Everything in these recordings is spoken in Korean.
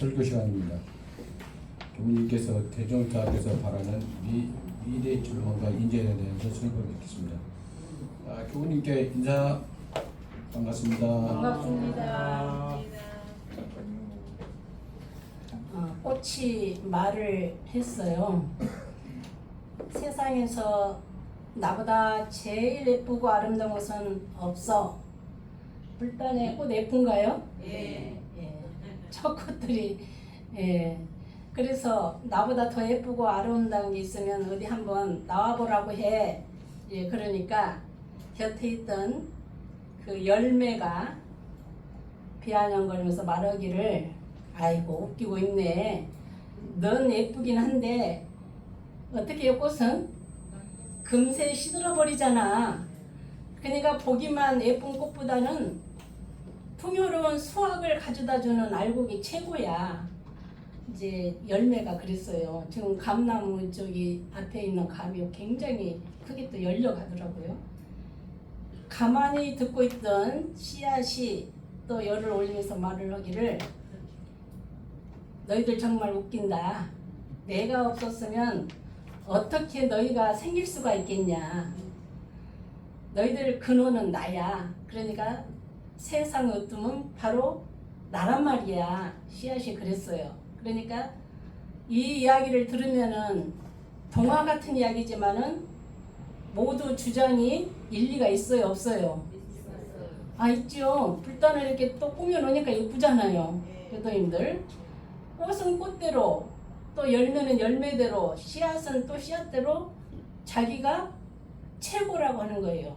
설교 시간입니다. 교무님께서 대종자께서 바라는 미래의 출망과 인재에 대해서 설교하겠습니다. 교무님께 인사 반갑습니다. 반갑습니다. 꽃이 말을 했어요. 세상에서 나보다 제일 예쁘고 아름다운 것은 없어. 불단의 꽃 예쁜가요? 예. 저 꽃들이 그래서 나보다 더 예쁘고 아름다운 게 있으면 어디 한번 나와보라고 해. 그러니까 곁에 있던 그 열매가 비아냥거리면서 말하기를 아이고 웃기고 있네. 넌 예쁘긴 한데 어떻게 꽃은 금세 시들어버리잖아. 그러니까 보기만 예쁜 꽃보다는 풍요로운 수확을 가져다주는 알곡이 최고야. 이제 열매가 그랬어요. 지금 감나무 저기 앞에 있는 감이 굉장히 크게 또 열려가더라고요. 가만히 듣고 있던 씨앗이 또 열을 올리면서 말을 하기를 너희들 정말 웃긴다. 내가 없었으면 어떻게 너희가 생길 수가 있겠냐. 너희들 근원은 나야. 그러니까 세상 어둠은 바로 나란 말이야. 씨앗이 그랬어요. 그러니까 이 이야기를 들으면은 동화 같은 이야기지만은 모두 주장이 일리가 있어요, 없어요? 있죠. 불단을 이렇게 또 꾸며놓으니까 예쁘잖아요. 교도님들. 꽃은 꽃대로, 또 열매는 열매대로, 씨앗은 또 씨앗대로 자기가 최고라고 하는 거예요.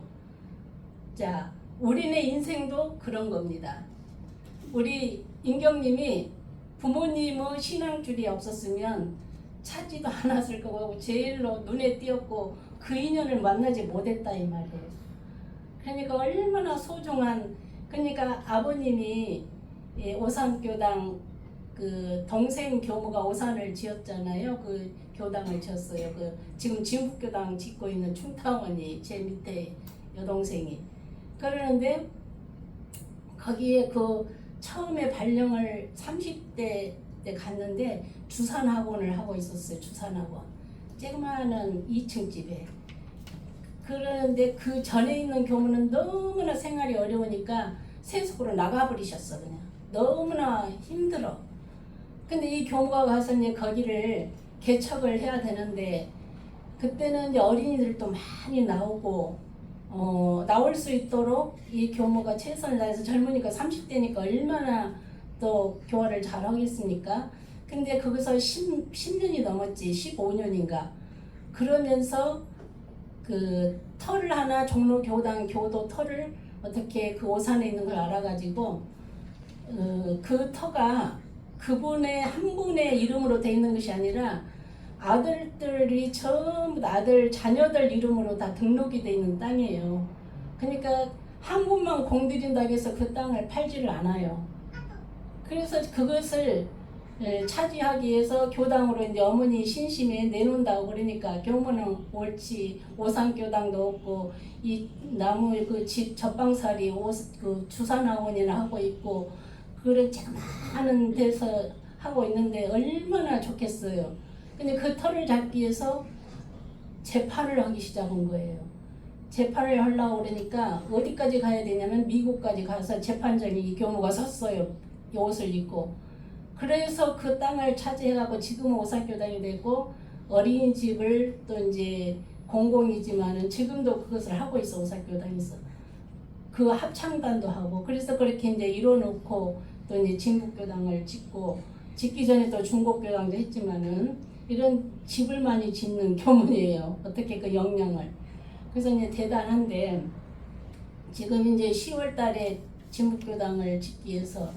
자, 우리네 인생도 그런 겁니다. 우리 인경님이 부모님의 신앙줄이 없었으면 찾지도 않았을 거고 제일로 눈에 띄었고 그 인연을 만나지 못했다 이 말이에요. 그러니까 얼마나 소중한, 그러니까 아버님이 오산교당 그 동생 교무가 오산을 지었잖아요. 그 교당을 지었어요. 그 지금 진북교당 짓고 있는 충타원이 제 밑에 여동생이 그러는데 거기에 그 처음에 발령을 30대 때 갔는데 주산학원을 하고 있었어요. 주산학원 조그마한 2층 집에. 그런데 그 전에 있는 교무는 너무나 생활이 어려우니까 세속으로 나가버리셨어. 그냥 너무나 힘들어. 근데 이 교무가 가서 이제 거기를 개척을 해야 되는데 그때는 이제 어린이들도 많이 나오고 나올 수 있도록 이 교무가 최선을 다해서 젊으니까 30대니까 얼마나 또 교화를 잘 하겠습니까? 근데 거기서 10년이 넘었지. 15년인가. 그러면서 그 터를 하나 종로교당 교도 터를 어떻게 그 오산에 있는 걸 알아가지고 그 터가 그분의 한 분의 이름으로 돼 있는 것이 아니라 아들들이 전부 다 아들 자녀들 이름으로 다 등록이 돼 있는 땅이에요. 그러니까 한 분만 공들인다고 해서 그 땅을 팔지를 않아요. 그래서 그것을 차지하기 위해서 교당으로 이제 어머니 신심에 내놓는다고 그러니까 교무는 옳지. 오산교당도 없고 이 나무 그 집 젖방살이 그 주산학원이나 하고 있고 그런 많은 데서 하고 있는데 얼마나 좋겠어요. 근데 그 터를 잡기 위해서 재판을 하기 시작한 거예요. 재판을 하려고 그러니까 어디까지 가야 되냐면 미국까지 가서 재판장이 이 교무가 섰어요. 이 옷을 입고. 그래서 그 땅을 차지해갖고 지금은 오산교당이 되고 어린이집을 또 이제 공공이지만은 지금도 그것을 하고 있어. 오산교당에서. 그 합창단도 하고 그래서 그렇게 이제 이뤄놓고 또 이제 진북교당을 짓고 짓기 전에 또 중국교당도 했지만은 이런 집을 많이 짓는 교문이에요. 어떻게 그 역량을. 그래서 이제 대단한데 지금 이제 10월 달에 진북교당을 짓기 위해서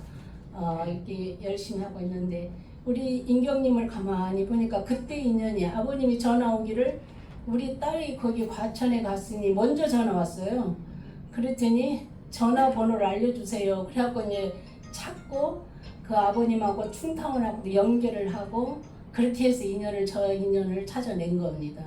이렇게 열심히 하고 있는데 우리 인경님을 가만히 보니까 그때 인연이 아버님이 전화 오기를 우리 딸이 거기 과천에 갔으니 먼저 전화 왔어요. 그랬더니 전화번호를 알려주세요. 그래갖고 이제 찾고 그 아버님하고 충타원하고 연결을 하고 그렇게 해서 저 인연을 찾아낸 겁니다.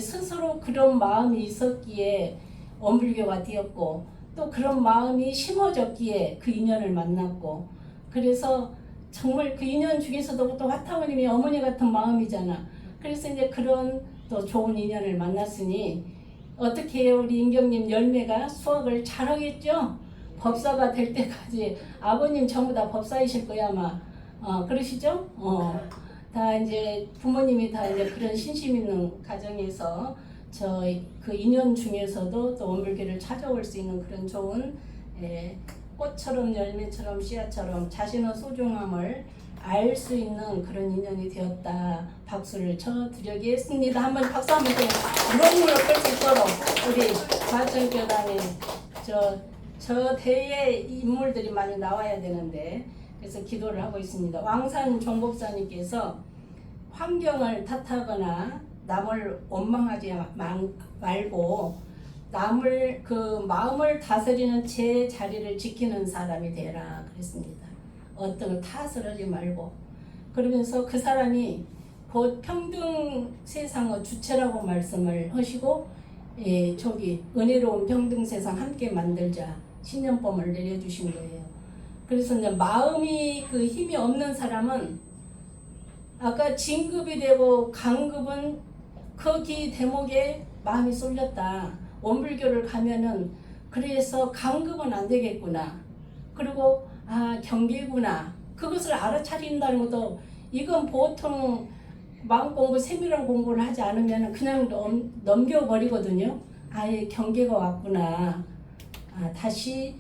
스스로 그런 마음이 있었기에 원불교가 되었고 또 그런 마음이 심어졌기에 그 인연을 만났고 그래서 정말 그 인연 중에서도 또 화타오님이 어머니 같은 마음이잖아. 그래서 이제 그런 또 좋은 인연을 만났으니 어떻게 해요? 우리 인경님 열매가 수학을 잘하겠죠? 법사가 될 때까지 아버님 전부 다 법사이실 거야 아마. 그러시죠? 다 이제 부모님이 다 이제 그런 신심 있는 가정에서 저 그 인연 중에서도 또 원불교를 찾아올 수 있는 그런 좋은 꽃처럼 열매처럼 씨앗처럼 자신의 소중함을 알 수 있는 그런 인연이 되었다. 박수를 쳐드리겠습니다. 한번 박수 한번 더 무럭무럭 펄쩍 뻗어 우리 과천교단에 저 대의 인물들이 많이 나와야 되는데 그래서 기도를 하고 있습니다. 왕산 종법사님께서 환경을 탓하거나 남을 원망하지 말고 남을 그 마음을 다스리는 제 자리를 지키는 사람이 되라 그랬습니다. 어떤 탓을 하지 말고 그러면서 그 사람이 곧 평등 세상의 주체라고 말씀을 하시고 저기 은혜로운 평등 세상 함께 만들자 신년법을 내려주신 거예요. 그래서 이제 마음이 그 힘이 없는 사람은 아까 진급이 되고 강급은 거기 대목에 마음이 쏠렸다. 원불교를 가면은 그래서 강급은 안 되겠구나. 그리고 경계구나. 그것을 알아차린다는 것도 이건 보통 마음 공부, 세밀한 공부를 하지 않으면 그냥 넘겨버리거든요. 아예 경계가 왔구나. 다시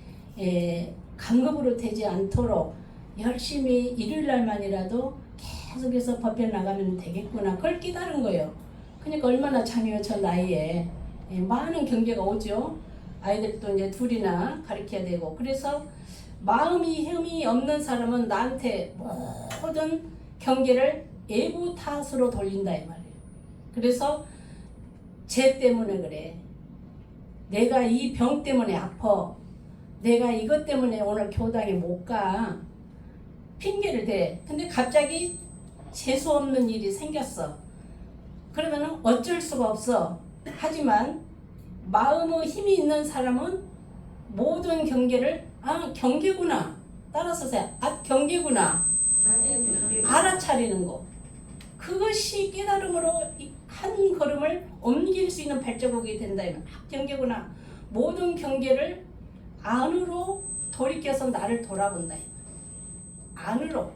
강급으로 되지 않도록 열심히 일요일날만이라도 계속해서 법회 나가면 되겠구나. 그걸 깨달은 거예요. 그러니까 얼마나 참여요. 저 나이에 많은 경계가 오죠. 아이들도 이제 둘이나 가르쳐야 되고. 그래서 마음이 힘이 없는 사람은 나한테 모든 경계를 애부 탓으로 돌린다 이 말이에요. 그래서 쟤 때문에 그래. 내가 이 병 때문에 아파. 내가 이것 때문에 오늘 교당에 못 가. 핑계를 대. 근데 갑자기 재수 없는 일이 생겼어. 그러면 어쩔 수가 없어. 하지만 마음의 힘이 있는 사람은 모든 경계를 경계구나. 따라서 경계구나. 알아차리는 거. 그것이 깨달음으로 한 걸음을 옮길 수 있는 발자국이 된다. 경계구나. 모든 경계를 안으로 돌이켜서 나를 돌아본다. 안으로.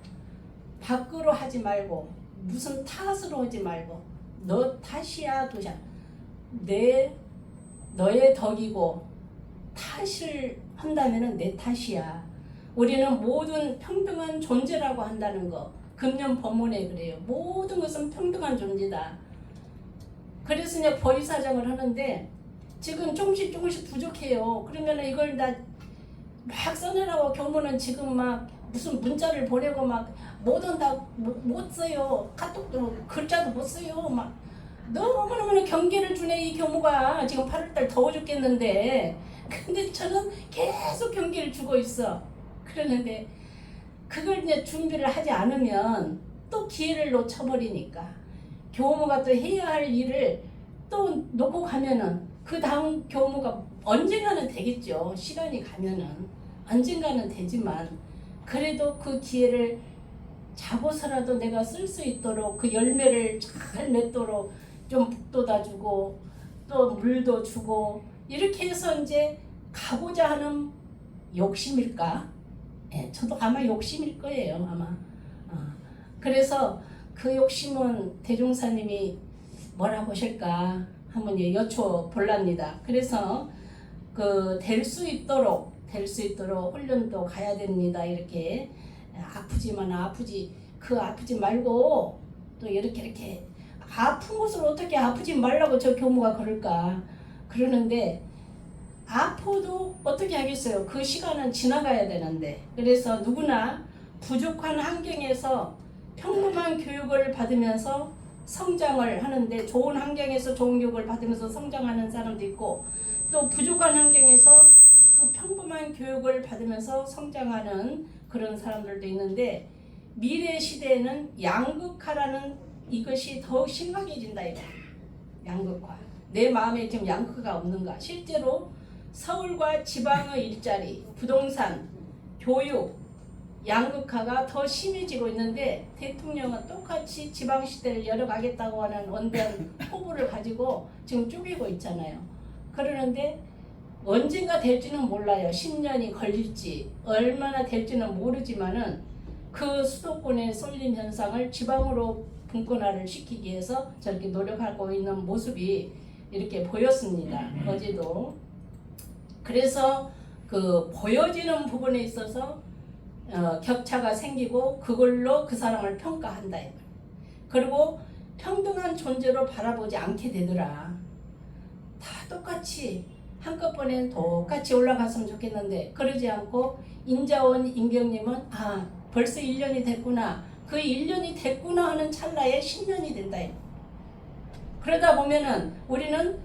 밖으로 하지 말고 무슨 탓으로 하지 말고 너 탓이야 도시야. 너의 덕이고 탓을 한다면 내 탓이야. 우리는 모든 평등한 존재라고 한다는 거. 금년 법문에 그래요. 모든 것은 평등한 존재다. 그래서 이제 보리사정을 하는데 지금 조금씩 부족해요. 그러면 이걸 다 막 써내라고 교무는 지금 막 무슨 문자를 보내고 막 뭐든 다 못 써요. 카톡도 글자도 못 써요. 막 너무너무 경계를 주네 이 교무가. 지금 8월달 더워 죽겠는데 근데 저는 계속 경계를 주고 있어. 그러는데 그걸 이제 준비를 하지 않으면 또 기회를 놓쳐버리니까 교무가 또 해야 할 일을 또 놓고 가면은 그 다음 교무가 언젠가는 되겠죠. 시간이 가면은 언젠가는 되지만 그래도 그 기회를 잡아서라도 내가 쓸 수 있도록 그 열매를 잘 맺도록 좀 북돋아 주고 또 물도 주고 이렇게 해서 이제 가고자 하는 욕심일까? 저도 아마 욕심일 거예요. 아마. 그래서 그 욕심은 대종사님이 뭐라고 하실까 한번 여쭤볼랍니다. 그래서 그 될 수 있도록 훈련도 가야 됩니다. 이렇게 아프지만 아프지 말고 또 이렇게 아픈 것을 어떻게 아프지 말라고 저 교무가 그럴까 그러는데 아파도 어떻게 하겠어요. 그 시간은 지나가야 되는데 그래서 누구나 부족한 환경에서 평범한 교육을 받으면서 성장을 하는데 좋은 환경에서 좋은 교육을 받으면서 성장하는 사람도 있고 또 부족한 환경에서 그 평범한 교육을 받으면서 성장하는 그런 사람들도 있는데 미래 시대에는 양극화라는 이것이 더욱 심각해진다 이거. 양극화. 내 마음에 지금 양극화가 없는가? 실제로 서울과 지방의 일자리, 부동산, 교육 양극화가 더 심해지고 있는데 대통령은 똑같이 지방시대를 열어가겠다고 하는 원대한 포부를 가지고 지금 쪼개고 있잖아요. 그러는데 언젠가 될지는 몰라요. 10년이 걸릴지 얼마나 될지는 모르지만은 그 수도권의 쏠림 현상을 지방으로 분권화를 시키기 위해서 저렇게 노력하고 있는 모습이 이렇게 보였습니다. 어제도. 그래서 그 보여지는 부분에 있어서 격차가 생기고 그걸로 그 사람을 평가한다. 그리고 평등한 존재로 바라보지 않게 되더라. 다 똑같이 한꺼번에 똑같이 올라갔으면 좋겠는데 그러지 않고 인자원 임경님은 벌써 1년이 됐구나. 그 1년이 됐구나 하는 찰나에 10년이 된다. 그러다 보면은 우리는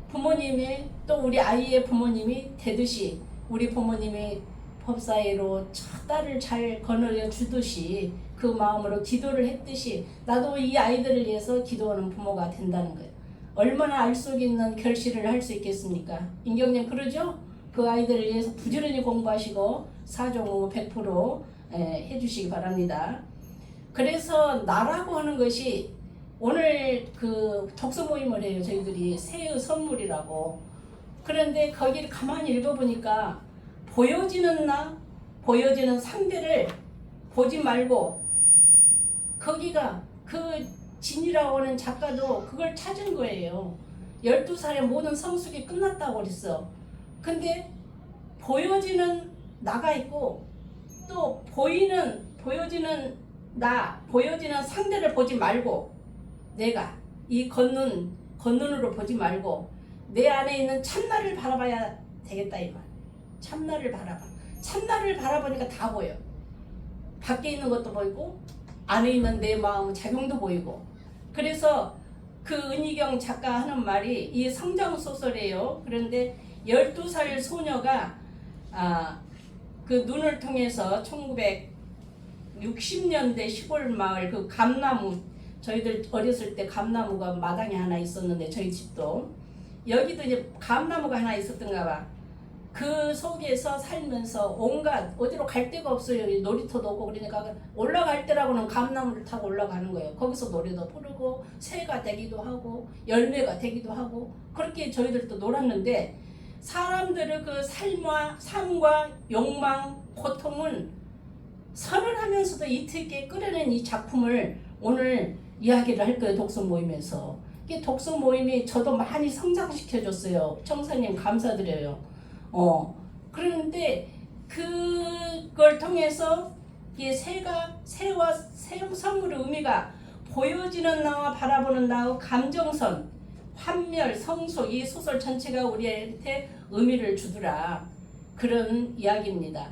부모님이 또 우리 아이의 부모님이 되듯이 우리 부모님이 법사위로 첫 딸을 잘 거느려 주듯이 그 마음으로 기도를 했듯이 나도 이 아이들을 위해서 기도하는 부모가 된다는 거예요. 얼마나 알 수 있는 결실을 할 수 있겠습니까? 임경님 그러죠? 그 아이들을 위해서 부지런히 공부하시고 사종후 100% 해주시기 바랍니다. 그래서 나라고 하는 것이 오늘 그 독서 모임을 해요. 저희들이 새의 선물이라고. 그런데 거기를 가만히 읽어보니까 보여지는 나, 보여지는 상대를 보지 말고 거기가 그 진이라고 하는 작가도 그걸 찾은 거예요. 12살에 모든 성숙이 끝났다고 그랬어. 근데 보여지는 나가 있고 또 보여지는 나, 보여지는 상대를 보지 말고 내가 이 겉눈으로 보지 말고 내 안에 있는 참나를 바라봐야 되겠다 이 말. 참나를 바라봐. 참나를 바라보니까 다 보여. 밖에 있는 것도 보이고 안에 있는 내 마음 작용도 보이고. 그래서 그 은희경 작가 하는 말이 이 성장 소설이에요. 그런데 12살 소녀가 그 눈을 통해서 1960년대 시골 마을 그 감나무, 저희들 어렸을 때 감나무가 마당에 하나 있었는데 저희 집도 여기도 이제 감나무가 하나 있었던가 봐. 그 속에서 살면서 온갖 어디로 갈 데가 없어요. 놀이터도 없고 그러니까 올라갈 때라고는 감나무를 타고 올라가는 거예요. 거기서 노래도 부르고 새가 되기도 하고 열매가 되기도 하고 그렇게 저희들도 놀았는데 사람들의 그 삶과 욕망, 고통은 서늘하면서도 이틀게 끌어낸 이 작품을 오늘 이야기를 할 거예요. 독서 모임에서. 이 독서 모임이 저도 많이 성장시켜줬어요. 청사님 감사드려요. 그런데 그걸 통해서 이 새와 선물의 의미가 보여지는 나와 바라보는 나의 감정선, 환멸, 성소 이 소설 전체가 우리한테 의미를 주더라. 그런 이야기입니다.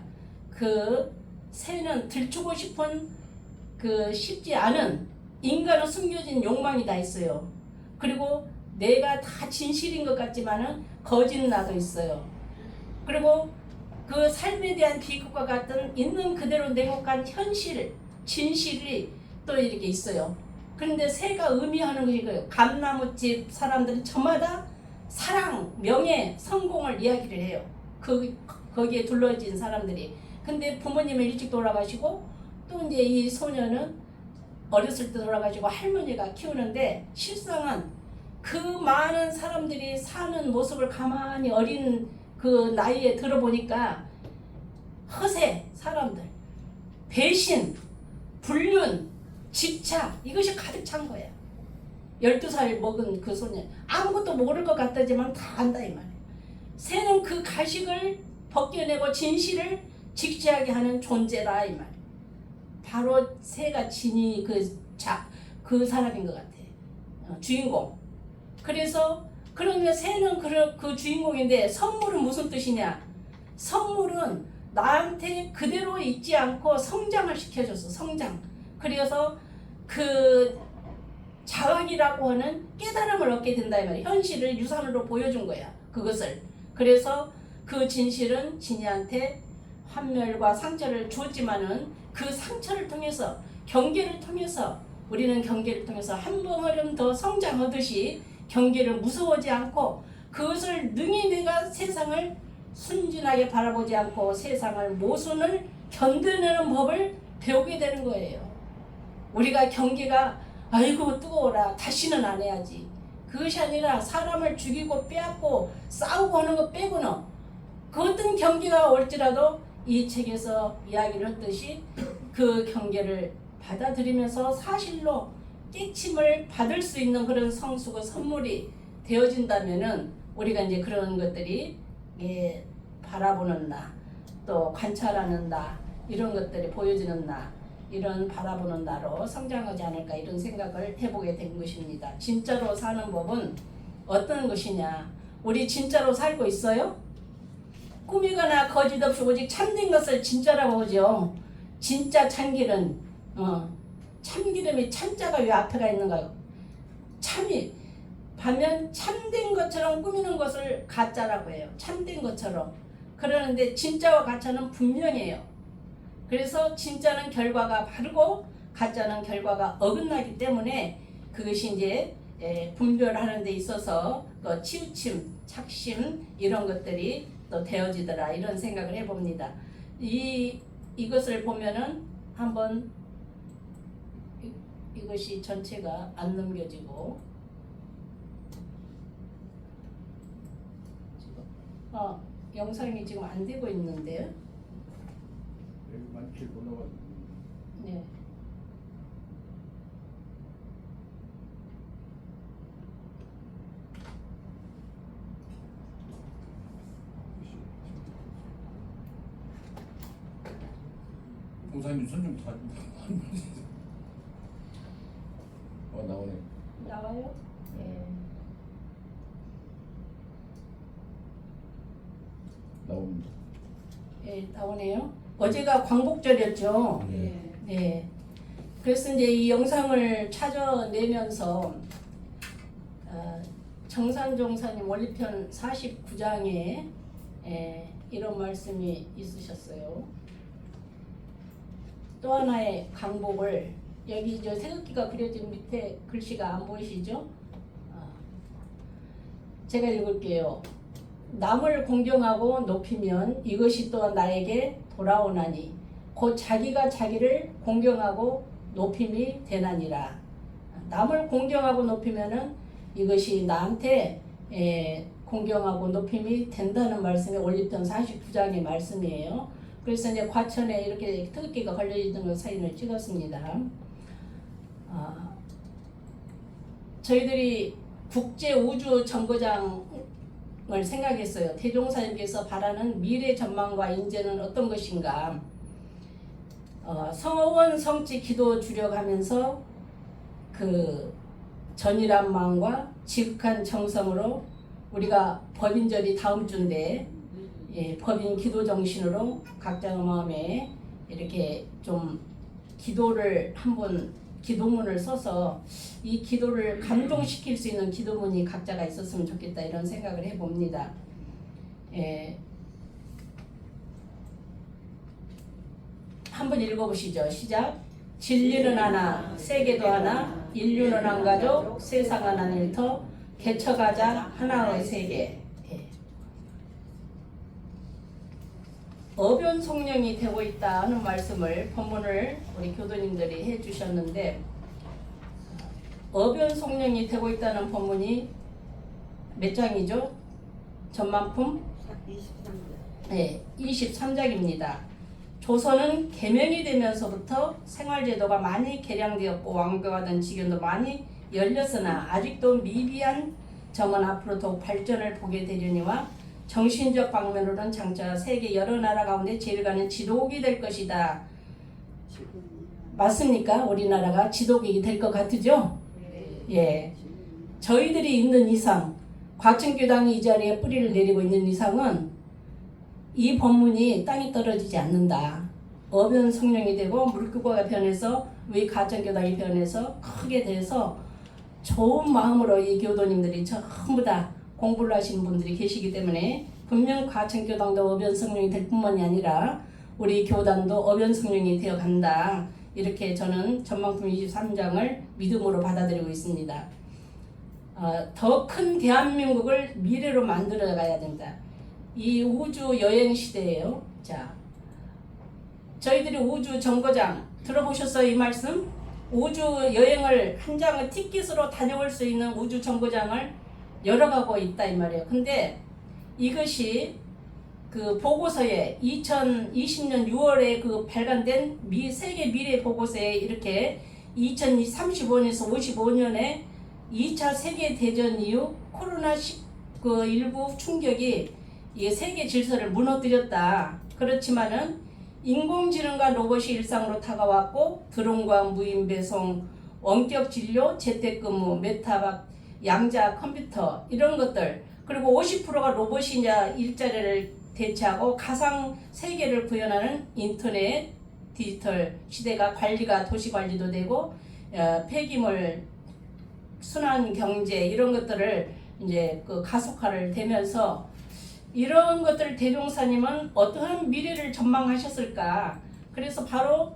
그 새는 들추고 싶은 그 쉽지 않은 인간의 숨겨진 욕망이 다 있어요. 그리고 내가 다 진실인 것 같지만은 거짓 나도 있어요. 그리고 그 삶에 대한 비극과 같은 있는 그대로 냉혹한 현실, 진실이 또 이렇게 있어요. 그런데 새가 의미하는 것이 그 감나무집 사람들은 저마다 사랑, 명예, 성공을 이야기를 해요. 거기에 둘러진 사람들이. 근데 부모님은 일찍 돌아가시고 또 이제 이 소녀는 어렸을 때 돌아가시고 할머니가 키우는데 실상은 그 많은 사람들이 사는 모습을 가만히 어린 그 나이에 들어보니까 허세 사람들, 배신, 불륜, 집착 이것이 가득 찬 거야. 12살 먹은 그 소년 아무것도 모를 것 같다지만 다 안다 이 말이야. 새는 그 가식을 벗겨내고 진실을 직시하게 하는 존재다 이 말이야. 바로 새가 진이 그 사람인 것 같아. 주인공. 그래서 그러면 새는 그 주인공인데 선물은 무슨 뜻이냐? 선물은 나한테 그대로 있지 않고 성장을 시켜줬어. 성장. 그래서 그 자학이라고 하는 깨달음을 얻게 된다 이 말이야. 현실을 유산으로 보여준 거야. 그것을. 그래서 그 진실은 진이한테 환멸과 상처를 주었지만은 그 상처를 통해서 경계를 통해서 우리는 경계를 통해서 한 걸음 더 성장하듯이 경계를 무서워하지 않고 그것을 능히 내가 세상을 순진하게 바라보지 않고 세상을 모순을 견뎌내는 법을 배우게 되는 거예요. 우리가 경계가 아이고 뜨거워라 다시는 안 해야지. 그것이 아니라 사람을 죽이고 빼앗고 싸우고 하는 것 빼고는 그 어떤 경계가 올지라도 이 책에서 이야기를 했듯이 그 경계를 받아들이면서 사실로 깨침을 받을 수 있는 그런 성수가 선물이 되어진다면은 우리가 이제 그런 것들이 바라보는 나, 또 관찰하는 나, 이런 것들이 보여지는 나, 이런 바라보는 나로 성장하지 않을까 이런 생각을 해보게 된 것입니다. 진짜로 사는 법은 어떤 것이냐? 우리 진짜로 살고 있어요? 꾸미거나 거짓 없이 오직 참된 것을 진짜라고 하죠. 진짜 참기름, 참기름이 참자가 왜 앞에가 있는가요? 참이 반면 참된 것처럼 꾸미는 것을 가짜라고 해요. 참된 것처럼. 그러는데 진짜와 가짜는 분명해요. 그래서 진짜는 결과가 바르고 가짜는 결과가 어긋나기 때문에 그것이 이제 분별하는 데 있어서 또 치우침, 착심 이런 것들이 또 되어지더라 이런 생각을 해봅니다. 이것을 보면은 한번 이것이 전체가 안 넘겨지고 영상이 지금 안 되고 있는데요. 많이 올라가. 네. 공사님 손좀 다. 나오네. 나와요? 네. 나옵니다. 네, 나오네요. 어제가 광복절이었죠. 네. 네. 그래서 이제 이 영상을 찾아내면서 정산종사님 원리편 49장에 이런 말씀이 있으셨어요. 또 하나의 강복을 여기 저 태극기가 그려진 밑에 글씨가 안 보이시죠? 제가 읽을게요. 남을 공경하고 높이면 이것이 또 나에게 돌아오나니 곧 자기가 자기를 공경하고 높임이 되나니라. 남을 공경하고 높이면은 이것이 나한테 공경하고 높임이 된다는 말씀이 원리편 49장의 말씀이에요. 그래서 이제 과천에 이렇게 태극기가 걸려있는 걸 사진을 찍었습니다. 저희들이 국제우주정거장을 생각했어요. 대종사님께서 바라는 미래 전망과 인재는 어떤 것인가. 성원 성지 기도 주력하면서 그 전일한 마음과 지극한 정성으로 우리가 법인절이 다음 주인데 법인 기도 정신으로 각자의 마음에 이렇게 좀 기도를 한번 기도문을 써서 이 기도를 감동시킬 수 있는 기도문이 각자가 있었으면 좋겠다 이런 생각을 해봅니다. 한번 읽어보시죠. 시작. 진리는 하나, 세계도 하나, 인류는 한 가족, 세상은 한 일터, 개척하자 하나의 세계. 어변송령이 되고 있다 하는 말씀을 본문을 우리 교도님들이 해주셨는데 어변송령이 되고 있다는 본문이 몇 장이죠? 전만품? 23장. 네, 23장입니다. 조선은 개명이 되면서부터 생활제도가 많이 개량되었고 완고화된 지경도 많이 열렸으나 아직도 미비한 점은 앞으로 더욱 발전을 보게 되려니와 정신적 방면으로는 장차 세계 여러 나라 가운데 제일 가는 지도국이 될 것이다. 맞습니까? 우리나라가 지도국이 될 것 같으죠? 예. 저희들이 있는 이상, 과천교당이 이 자리에 뿌리를 내리고 있는 이상은 이 법문이 땅에 떨어지지 않는다. 어변 성령이 되고 물교가 변해서 우리 과천교당이 변해서 크게 돼서 좋은 마음으로 이 교도님들이 전부 다 공부를 하시는 분들이 계시기 때문에 분명 과천교당도 어변성령이 될 뿐만이 아니라 우리 교단도 어변성령이 되어 간다. 이렇게 저는 전망품 23장을 믿음으로 받아들이고 있습니다. 더 큰 대한민국을 미래로 만들어 가야 된다. 이 우주 여행 시대예요. 자, 저희들이 우주 정거장 들어보셨어요? 이 말씀? 우주 여행을 한 장을 티켓으로 다녀올 수 있는 우주 정거장을 열어가고 있다 이 말이에요. 근데 이것이 그 보고서에 2020년 6월에 그 발간된 세계 미래 보고서에 이렇게 2035년에서 55년에 2차 세계 대전 이후 코로나19 충격이 이 세계 질서를 무너뜨렸다. 그렇지만은 인공지능과 로봇이 일상으로 다가왔고 드론과 무인 배송, 원격 진료, 재택근무, 메타박, 양자 컴퓨터 이런 것들 그리고 50%가 로봇이 이제 일자리를 대체하고 가상 세계를 구현하는 인터넷 디지털 시대가 관리가 도시 관리도 되고 폐기물 순환 경제 이런 것들을 이제 그 가속화를 되면서 이런 것들 대종사님은 어떠한 미래를 전망하셨을까? 그래서 바로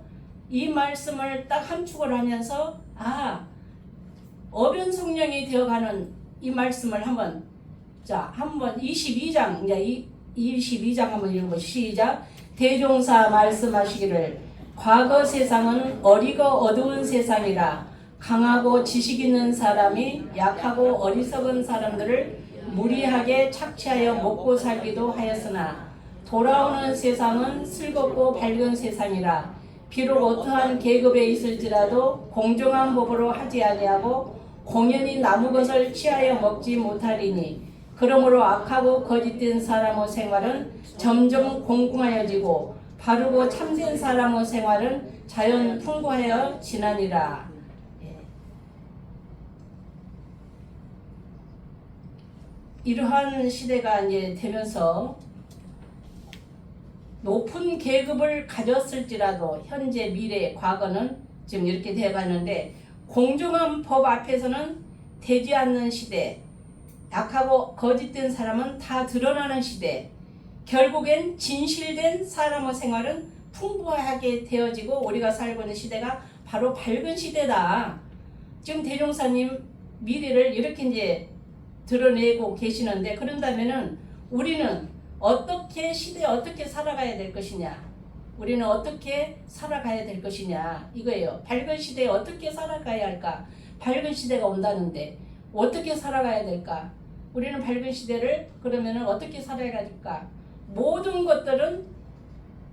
이 말씀을 딱 함축을 하면서 어변 성령이 되어가는 이 말씀을 한번 22장 이제 22장 한번 읽어보시죠. 시작. 대종사 말씀하시기를 과거 세상은 어리고 어두운 세상이라 강하고 지식 있는 사람이 약하고 어리석은 사람들을 무리하게 착취하여 먹고 살기도 하였으나 돌아오는 세상은 슬겁고 밝은 세상이라 비록 어떠한 계급에 있을지라도 공정한 법으로 하지 아니하고 공연히 남은 것을 취하여 먹지 못하리니 그러므로 악하고 거짓된 사람의 생활은 점점 공공하여지고 바르고 참된 사람의 생활은 자연 풍부하여 지나니라. 이러한 시대가 이제 되면서 높은 계급을 가졌을지라도 현재, 미래, 과거는 지금 이렇게 되어가는데 공정한 법 앞에서는 되지 않는 시대, 약하고 거짓된 사람은 다 드러나는 시대, 결국엔 진실된 사람의 생활은 풍부하게 되어지고 우리가 살고 있는 시대가 바로 밝은 시대다. 지금 대종사님 미래를 이렇게 이제 드러내고 계시는데 그런다면은 우리는 어떻게 시대에 어떻게 살아가야 될 것이냐, 우리는 어떻게 살아가야 될 것이냐 이거예요. 밝은 시대에 어떻게 살아가야 할까? 밝은 시대가 온다는데 어떻게 살아가야 될까? 우리는 밝은 시대를 그러면은 어떻게 살아야 할까? 모든 것들은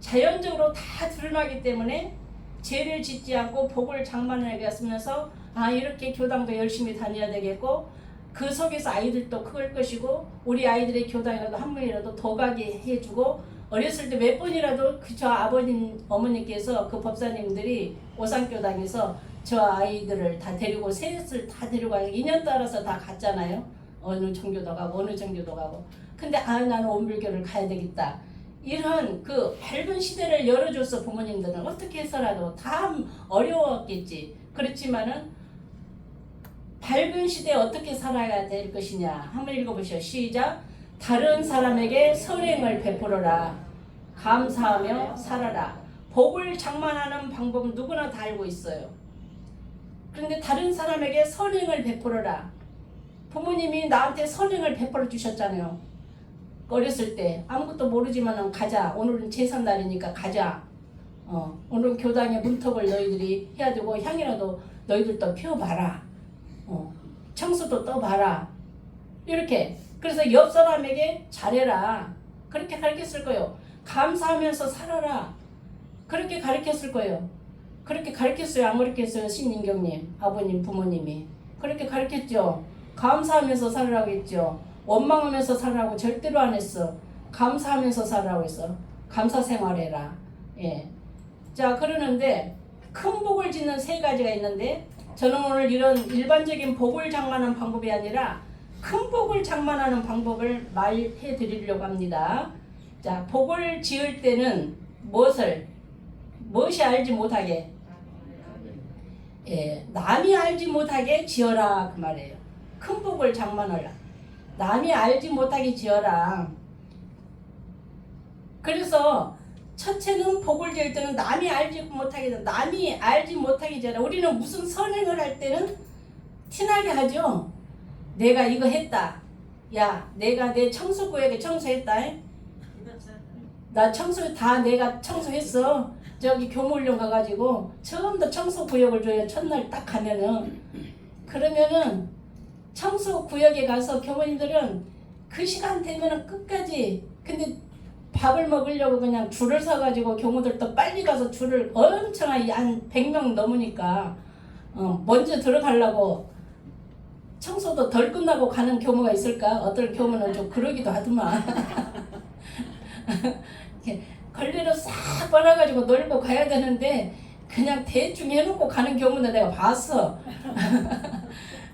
자연적으로 다 드러나기 때문에 죄를 짓지 않고 복을 장만하게 하면서 이렇게 교당도 열심히 다녀야 되겠고 그 속에서 아이들도 클 것이고 우리 아이들의 교당이라도 한 번이라도 더 가게 해주고 어렸을 때 몇 번이라도 저 아버님 어머니께서 그 법사님들이 오산교당에서 저 아이들을 다 데리고 셋을 다 데리고 인연 따라서 다 갔잖아요. 어느 종교도 가고 어느 종교도 가고. 근데 나는 온불교를 가야 되겠다. 이런 그 밝은 시대를 열어줘서 부모님들은 어떻게 해서라도 다 어려웠겠지. 그렇지만은 밝은 시대에 어떻게 살아야 될 것이냐 한번 읽어보시죠. 시작. 다른 사람에게 선행을 베풀어라. 감사하며 살아라. 복을 장만하는 방법은 누구나 다 알고 있어요. 그런데 다른 사람에게 선행을 베풀어라. 부모님이 나한테 선행을 베풀어 주셨잖아요. 어렸을 때 아무것도 모르지만 가자. 오늘은 제삿날이니까 가자. 오늘 교당에 문턱을 너희들이 해야 되고 향이라도 너희들도 피워봐라. 청수도 떠봐라. 이렇게. 그래서 옆 사람에게 잘해라. 그렇게 가르쳤을 거예요. 감사하면서 살아라. 그렇게 가르쳤을 거예요. 그렇게 가르쳤어요? 안 가르쳤어요? 신인경님, 아버님, 부모님이. 그렇게 가르쳤죠. 감사하면서 살으라고 했죠. 원망하면서 살으라고 절대로 안 했어. 감사하면서 살으라고 했어. 감사 생활해라. 예. 자, 그러는데 큰 복을 짓는 세 가지가 있는데 저는 오늘 이런 일반적인 복을 장만하는 방법이 아니라 큰 복을 장만하는 방법을 말해 드리려고 합니다. 자, 복을 지을 때는 무엇이 알지 못하게? 예, 남이 알지 못하게 지어라 그 말이에요. 큰 복을 장만하라. 남이 알지 못하게 지어라. 그래서 첫째는 복을 지을 때는 남이 알지 못하게 지어라. 우리는 무슨 선행을 할 때는 티나게 하죠. 내가 이거 했다. 야, 내가 내 청소구역에 청소했다. 나 청소 다 내가 청소했어. 저기 교무훈련 가가지고 처음 더 청소구역을 줘요. 첫날 딱 가면은. 그러면은 청소구역에 가서 교무님들은 그 시간 되면은 끝까지, 근데 밥을 먹으려고 그냥 줄을 서가지고 교무들도 빨리 가서 줄을 엄청 한 100명 넘으니까 먼저 들어가려고 청소도 덜 끝나고 가는 교무가 있을까? 어떤 교무는 좀 그러기도 하더만. 걸레로 싹 빨아가지고 놀고 가야 되는데 그냥 대충 해놓고 가는 경우는 내가 봤어.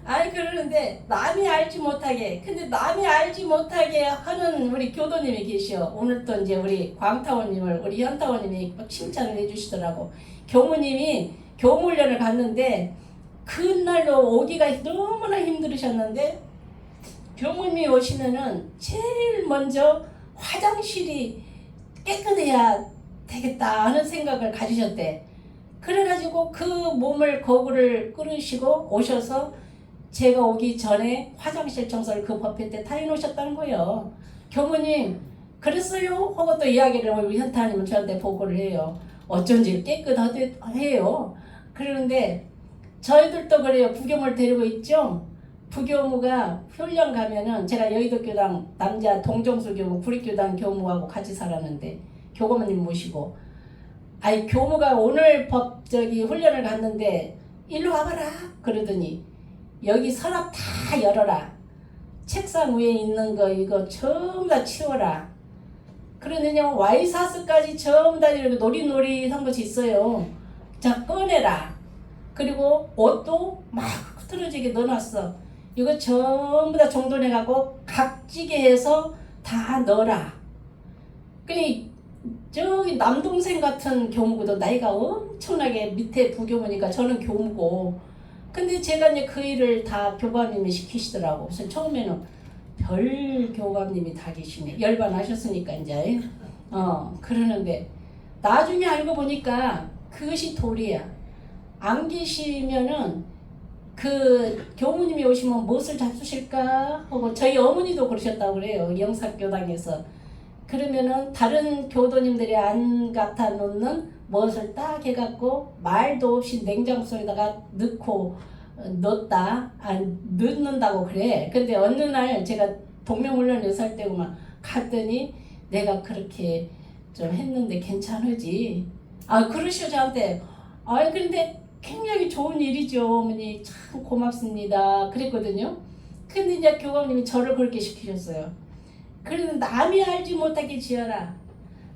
아니 그러는데 남이 알지 못하게, 근데 남이 알지 못하게 하는 우리 교도님이 계시오. 오늘 또 이제 우리 광타원님을 우리 현타원님이 칭찬을 해주시더라고. 교무님이 교무훈련을 갔는데 그날로 오기가 너무나 힘들으셨는데 교무님이 오시면은 제일 먼저 화장실이 깨끗해야 되겠다 하는 생각을 가지셨대. 그래가지고 그 몸을 거구를 끓으시고 오셔서 제가 오기 전에 화장실 청소를 그 법회 때 다 해놓으셨다는 거예요. 교무님 그랬어요? 하고 또 이야기를 우리 현타님은 저한테 보고를 해요. 어쩐지 깨끗하대요. 그러는데 저희들도 그래요. 부교무를 데리고 있죠. 부교무가 훈련 가면은 제가 여의도 교당 남자 동정수 교무 구립교당 교무하고 같이 살았는데 교감님 모시고, 아이 교무가 오늘 훈련을 갔는데 일로 와봐라 그러더니 여기 서랍 다 열어라. 책상 위에 있는 거 이거 전부 다 치워라. 그러더니 와이사스까지 전부 다 이렇게 노릿노릿한 것이 있어요. 자 꺼내라. 그리고 옷도 막 흐트러지게 넣어놨어. 이거 전부 다 정돈해갖고 각지게 해서 다 넣어라. 그니 저기 남동생 같은 교무도 나이가 엄청나게 밑에 부교무니까 저는 교무고, 근데 제가 이제 그 일을 다 교감님이 시키시더라고. 그래서 처음에는 별 교감님이 다 계시네. 열반하셨으니까 이제 그러는데 나중에 알고 보니까 그것이 도리야. 안 계시면은 그 교무님이 오시면 무엇을 잡수실까 하고 저희 어머니도 그러셨다고 그래요. 영사교당에서. 그러면은 다른 교도님들이 안 갖다 놓는 무엇을 딱 해갖고 말도 없이 냉장고에다가 넣는다고 그래. 근데 어느 날 제가 동명훈련 6살 때구만 갔더니 내가 그렇게 좀 했는데 괜찮으지? 그러시오 저한테. 그런데 굉장히 좋은 일이죠 어머니, 참 고맙습니다 그랬거든요. 근데 이제 교감님이 저를 그렇게 시키셨어요. 그래도 남이 알지 못하게 지어라.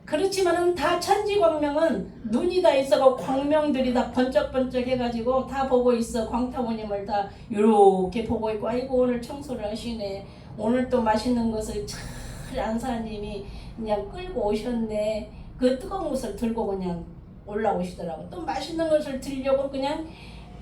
그렇지만은 다 천지광명은 눈이 다 있어고 광명들이 다 번쩍번쩍 해가지고 다 보고 있어. 광타모님을 다 이렇게 보고 있고, 아이고 오늘 청소를 하시네. 오늘 또 맛있는 것을 잘 안사님이 그냥 끌고 오셨네. 그 뜨거운 것을 들고 그냥 올라오시더라고. 또 맛있는 것을 드리려고 그냥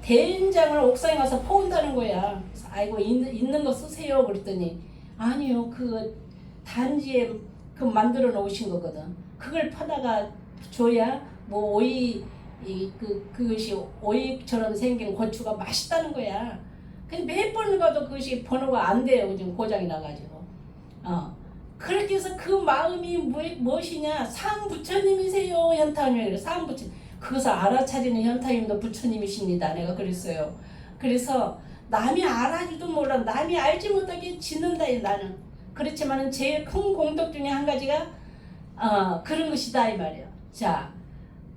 된장을 옥상에 가서 퍼온다는 거야. 아이고 있는 거 쓰세요 그랬더니 아니요 그 단지에 그 만들어 놓으신 거거든. 그걸 퍼다가 줘야 뭐 오이 그것이 오이처럼 생긴 고추가 맛있다는 거야. 근데 몇 번 가도 그것이 번호가 안 돼요. 지금 고장이 나가지고. 그렇게 해서 그 마음이 무엇이냐? 상부처님이세요 현타님이. 그래 상부처님. 그것을 알아차리는 현타님도 부처님이십니다. 내가 그랬어요. 그래서 남이 알아지도 몰라. 남이 알지 못하게 짓는다 나는. 그렇지만은 제일 큰 공덕 중에 한 가지가 그런 것이다 이 말이에요. 자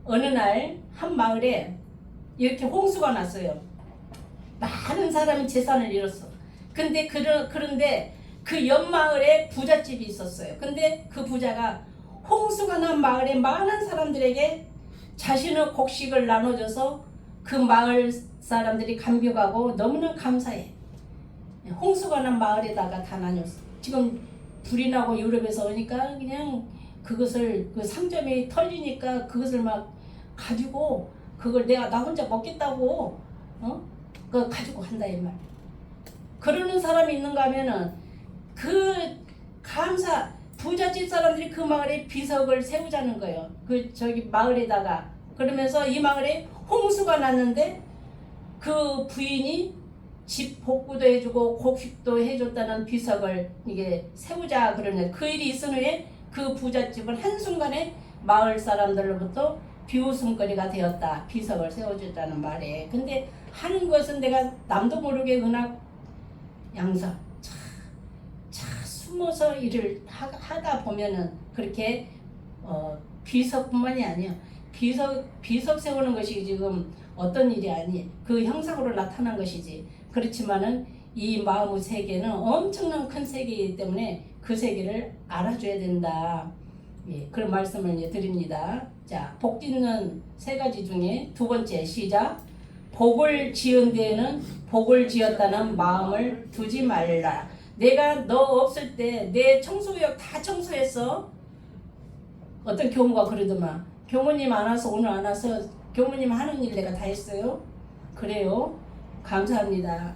어느 날 한 마을에 이렇게 홍수가 났어요. 많은 사람이 재산을 잃었어. 근데 그런데 그 옆 마을에 부잣집이 있었어요. 근데 그 부자가 홍수가 난 마을에 많은 사람들에게 자신의 곡식을 나눠줘서 그 마을 사람들이 감격하고 너무나 감사해. 홍수가 난 마을에다가 다 나눴어. 지금 불이 나고 유럽에서 오니까 그냥 그것을 그 상점이 털리니까 그것을 막 가지고 그걸 나 혼자 먹겠다고 그거 가지고 한다 이 말. 그러는 사람이 있는가 하면은 그 부잣집 사람들이 그 마을에 비석을 세우자는 거예요. 그 저기 마을에다가. 그러면서 이 마을에 홍수가 났는데 그 부인이 집 복구도 해주고 곡식도 해줬다는 비석을 이게 세우자 그러네. 그 일이 있은 후에 그 부잣집은 한순간에 마을 사람들로부터 비웃음거리가 되었다. 비석을 세워줬다는 말에. 근데 하는 것은 내가 남도 모르게 은학 양서 차 숨어서 일을 하다 보면은 그렇게 비석뿐만이 아니야. 비석 세우는 것이 지금 어떤 일이 아니 그 형상으로 나타난 것이지. 그렇지만은 이 마음의 세계는 엄청난 큰 세계이기 때문에 그 세계를 알아줘야 된다. 예, 그런 말씀을 이제 드립니다. 자, 복 짓는 세 가지 중에 두 번째 시작. 복을 지은 데에는 복을 지었다는 마음을 두지 말라. 내가 너 없을 때 내 청소구역 다 청소했어. 어떤 교무가 그러더만 교무님 안 와서 오늘 안 와서 교무님 하는 일 내가 다 했어요. 그래요. 감사합니다.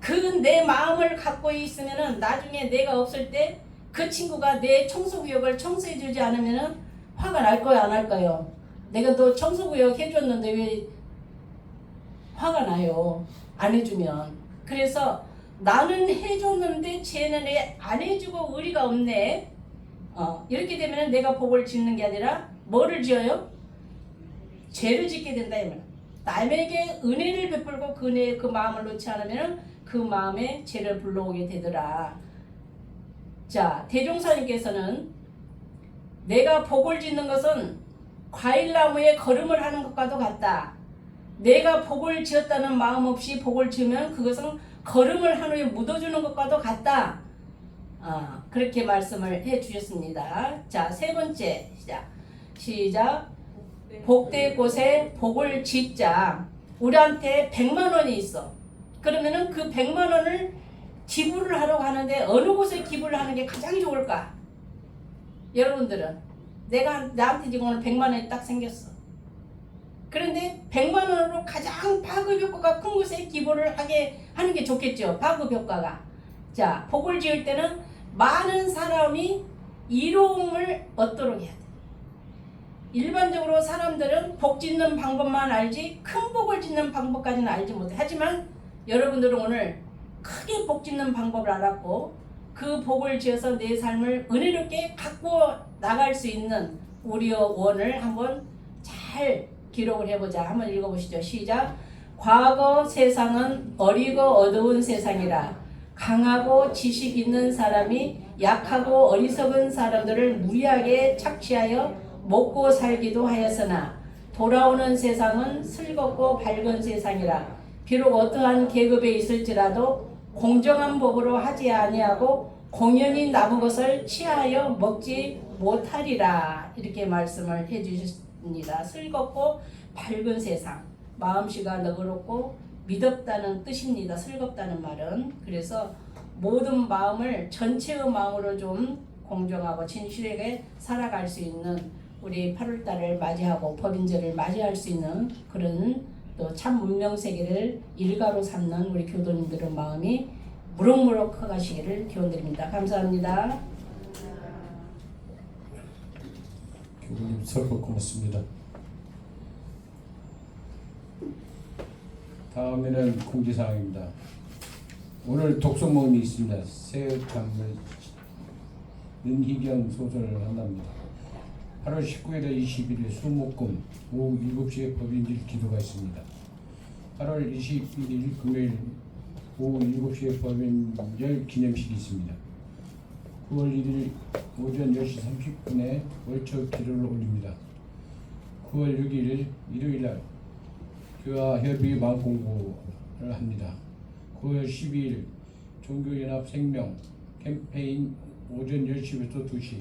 그 내 마음을 갖고 있으면은 나중에 내가 없을 때 그 친구가 내 청소구역을 청소해주지 않으면은 화가 날 거야 안 할까요? 내가 너 청소구역 해줬는데 왜 화가 나요? 안 해주면. 그래서 나는 해줬는데 쟤는 왜 안 해주고 의리가 없네. 이렇게 되면 내가 복을 짓는 게 아니라 뭐를 지어요? 죄를 짓게 된다. 남에게 은혜를 베풀고 그 마음을 놓지 않으면 그 마음에 죄를 불러오게 되더라. 자, 대종사님께서는 내가 복을 짓는 것은 과일나무에 걸음을 하는 것과도 같다. 내가 복을 지었다는 마음 없이 복을 지으면 그것은 걸음을 한 후에 묻어주는 것과도 같다. 그렇게 말씀을 해 주셨습니다. 자, 세 번째 시작. 복될 곳에 복을 짓자. 우리한테 100만 원이 있어. 그러면은 그 100만 원을 기부를 하려고 하는데 어느 곳에 기부를 하는 게 가장 좋을까? 여러분들은 나한테 지금 오늘 100만 원이 딱 생겼어. 그런데 100만 원으로 가장 파급 효과가 큰 곳에 기부를 하게 하는 게 좋겠죠. 파급 효과가. 자, 복을 지을 때는 많은 사람이 이로움을 얻도록 해야 돼. 일반적으로 사람들은 복 짓는 방법만 알지 큰 복을 짓는 방법까지는 알지 못해. 하지만 여러분들은 오늘 크게 복 짓는 방법을 알았고 그 복을 지어서 내 삶을 은혜롭게 갖고 나갈 수 있는 우리의 원을 한번 잘 기록을 해보자. 한번 읽어보시죠. 시작. 과거 세상은 어리고 어두운 세상이라 강하고 지식 있는 사람이 약하고 어리석은 사람들을 무리하게 착취하여 먹고 살기도 하였으나 돌아오는 세상은 슬겁고 밝은 세상이라 비록 어떠한 계급에 있을지라도 공정한 법으로 하지 아니하고 공연히 남은 것을 취하여 먹지 못하리라. 이렇게 말씀을 해주셨습니다. 슬겁고 밝은 세상, 마음씨가 너그럽고 미덥다는 뜻입니다. 슬겁다는 말은. 그래서 모든 마음을 전체의 마음으로 좀 공정하고 진실하게 살아갈 수 있는 우리 8월달을 맞이하고 법인절을 맞이할 수 있는 그런 또 참 문명세계를 일가로 삼는 우리 교도님들의 마음이 무럭무럭 커가시기를 기원드립니다. 감사합니다. 교수님 설법 고맙습니다. 다음에는 공지사항입니다. 오늘 독서 모임이 있습니다. 새참을 윤희경 소설을 한답니다. 8월 19일에 21일 수목금 오후 7시에 법인질 기도가 있습니다. 8월 21일 금요일 오후 7시에 법인절 기념식이 있습니다. 9월 1일 오전 10시 30분에 월초 기도를 올립니다. 9월 6일 일요일날 교화협의 마음공부를 합니다. 9월 12일 종교연합 생명 캠페인 오전 10시부터 2시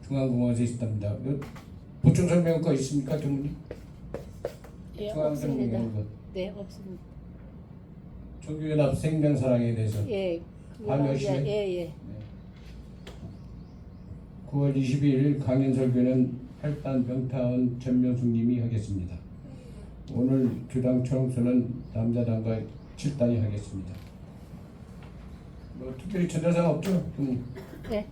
중앙공원에서 있답니다. 보충 설명할 거 있습니까, 교무님? 예, 중앙 없습니다. 설명하는 것. 네, 없습니다. 종교연합 생명사랑에 대해서 예, 밤 10시에? 예. 9월 22일 강연 설교는 8단 병타원 전명숙님이 하겠습니다. 오늘 교당 총수는 남자단과 7단이 하겠습니다. 뭐 특별히 전자상 없죠? 네.